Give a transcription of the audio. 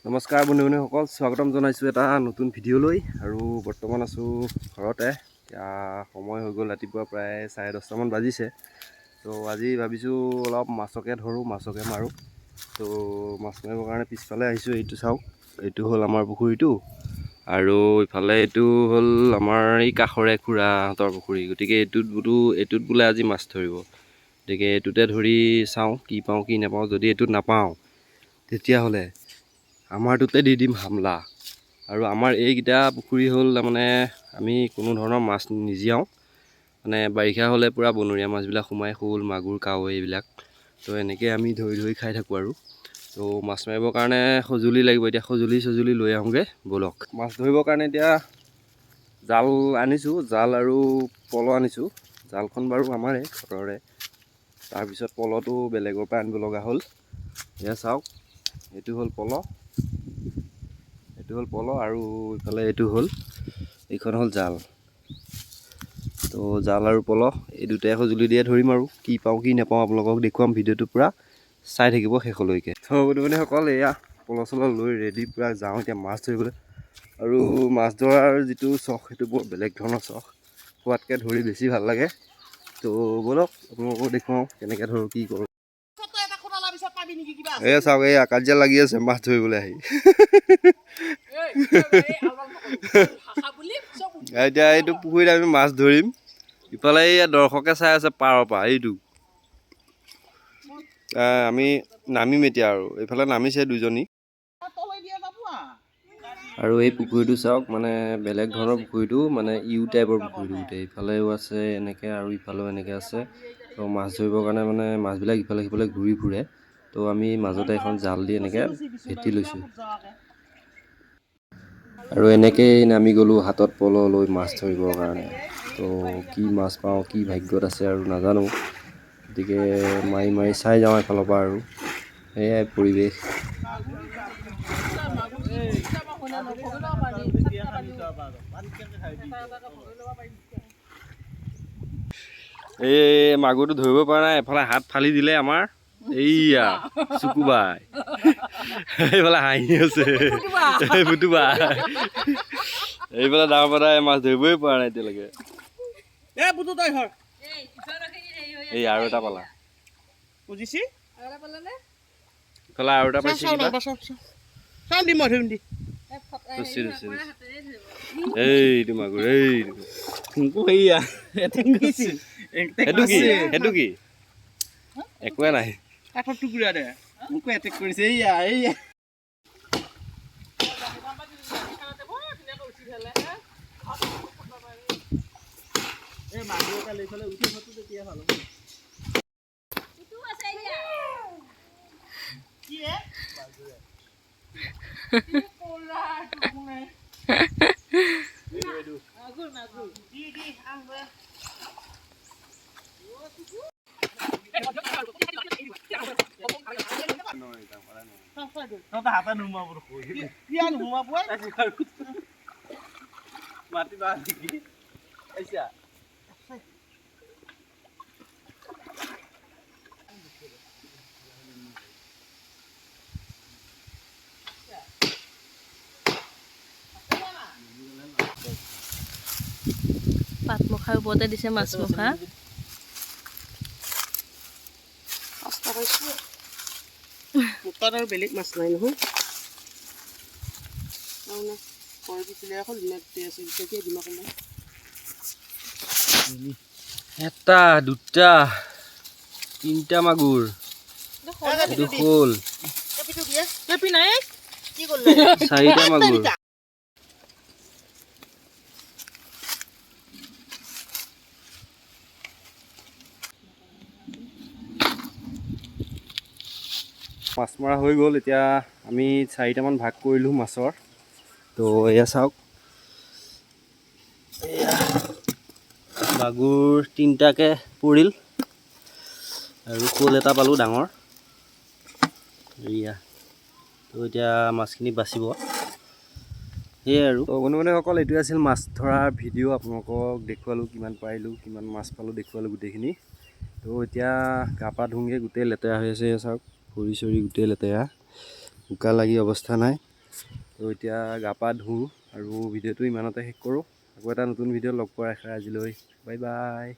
নমস্কাৰ বন্ধু-বান্ধৱীসকল, স্বাগতম জনাইছোঁ এটা নতুন ভিডিঅ'লৈ। আৰু বৰ্তমান আছোঁ ঘৰতে। এতিয়া সময় হৈ গ'ল ৰাতিপুৱা প্ৰায় 10:30মান বাজিছে। তো আজি ভাবিছোঁ অলপ মাছকে ধৰোঁ, মাছকে মাৰোঁ। তো মাছ মাৰিবৰ কাৰণে পিছফালে আহিছোঁ। এইটো চাওক, এইটো হ'ল আমাৰ পুখুৰীটো, আৰু ইফালে এইটো হ'ল আমাৰ এই কাষৰে খুৰাহঁতৰ পুখুৰী। গতিকে এইটোত বোলে আজি মাছ ধৰিব। গতিকে এইটোতে ধৰি চাওঁ কি পাওঁ কি নাপাওঁ। যদি এইটোত নাপাওঁ তেতিয়াহ'লে আমাৰটোতে দি দিম হামলা। আৰু আমাৰ এইকেইটা পুখুৰী হ'ল তাৰমানে আমি কোনো ধৰণৰ মাছ নিজিয়াওঁ, মানে বাৰিষা হ'লে পূৰা বনৰীয়া মাছবিলাক সোমাই, শ'ল, মাগুৰ, কাৱৈ এইবিলাক। তো এনেকৈ আমি ধৰি খাই থাকোঁ। আৰু তো মাছ মাৰিবৰ কাৰণে সঁজুলি লাগিব। এতিয়া সঁজুলি লৈ আহোঁগৈ ব'লক। মাছ ধৰিবৰ কাৰণে এতিয়া জাল আনিছোঁ, জাল আৰু পল আনিছোঁ। জালখন বাৰু আমাৰে ঘৰৰে, তাৰপিছত পলটো বেলেগৰ পৰা আনিব লগা হ'ল। এয়া চাওক, এইটো হ'ল পল, আৰু ইফালে এইখন হ'ল জাল। তো জাল আৰু পল এই দুটাই সঁজুলি দিয়ে ধৰিম, আৰু কি পাওঁ কি নাপাওঁ আপোনালোকক দেখুৱাম। ভিডিঅ'টো পূৰা চাই থাকিব শেষলৈকে। তো বন্ধু-বান্ধৱীসকল, এয়া পল লৈ ৰেডি পূৰা যাওঁ এতিয়া মাছ ধৰিবলৈ। আৰু মাছ ধৰাৰ যিটো চখ, সেইটো বৰ বেলেগ ধৰণৰ চখ। খোৱাতকৈ ধৰি বেছি ভাল লাগে। তো ব'লক আপোনালোকক দেখুৱাওঁ কেনেকৈ ধৰোঁ, কি কৰোঁ। এয়া চাওক, এই কাজিয়া লাগি আছে মাছ ধৰিবলৈ আহি। এতিয়া এইটো পুখুৰীত আমি মাছ ধৰিম। ইফালে এইয়া দৰ্শকে চাই আছে পাৰৰ পৰা। এইটো আমি নামিম এতিয়া, আৰু এইফালে নামিছে দুজনী। আৰু এই পুখুৰীটো চাওক, মানে বেলেগ ধৰণৰ পুখুৰীটো, মানে ইউ টাইপৰ পুখুৰীটো গোটেই। ইফালেও আছে এনেকৈ, আৰু ইফালেও এনেকৈ আছে। তো মাছ ধৰিবৰ কাৰণে মানে মাছবিলাক ইফালে সিফালে ঘূৰি ফুৰে। তো আমি মাজতে এখন জাল দি এনেকৈ ভেটি লৈছোঁ। আৰু এনেকৈয়ে নামি গ'লোঁ হাতত পল লৈ মাছ ধৰিবৰ কাৰণে। তো কি মাছ পাওঁ, কি ভাগ্যত আছে আৰু নাজানো। গতিকে মাৰি চাই যাওঁ এফালৰ পৰা। আৰু সেয়াই পৰিৱেশ। এই মাগুৰটো ধৰিব পৰা নাই, এফালে হাত ফালি দিলে আমাৰ এইয়া চুকুবাই। এইফালে হাঁহি আছে ফুটুবা। এইফালে ডাঙৰ পতাই মাছ ধৰিবই পৰা নাই এতিয়ালৈকে। এই আৰু এটা পালা, বুজিছি? ইফালে আৰু এটা পাইছে কিবা। এইটো মাগুৰ, সেইটো কি? একোৱে নাই। কাঠৰ টুকুৰা দে মোকো এটেক কৰিছে। এইয়া পাতমুখাৰ ওপৰতে দিছে মাছমুখা। আৰু বেলেগ মাছ নাই নহয়। এটা, দুটা, তিনিটা মাগুৰ, এইটো শ'ল, 4টা মাগুৰ। মাছ মৰা হৈ গ'ল। এতিয়া আমি 4টামান ভাগ কৰিলোঁ মাছৰ। তো এয়া চাওক, এয়া মাগুৰ 3টাকৈ পৰিল, আৰু শ'ল এটা পালোঁ ডাঙৰ। এয়া তো এতিয়া মাছখিনি বাচিব, সেয়াই আৰু। তো বন্ধু-বান্ধৱীসকল, এইটোৱে আছিল মাছ ধৰাৰ ভিডিঅ'। আপোনালোকক দেখুৱালোঁ, কিমান পাৰিলোঁ, কিমান মাছ পালোঁ দেখুৱালোঁ গোটেইখিনি। তো এতিয়া গা পা ধুওঁগৈ, গোটেই লেতেৰা হৈ আছে চাওক, ভৰি চৰি গোটেই লেতেৰা, বোকা লাগি অৱস্থা নাই। তো এতিয়া গা পা ধুওঁ আৰু ভিডিঅ'টো ইমানতে শেষ কৰোঁ। আকৌ এটা নতুন ভিডিঅ' লগ পোৱাৰ আশা আজিলৈ বাই বাই।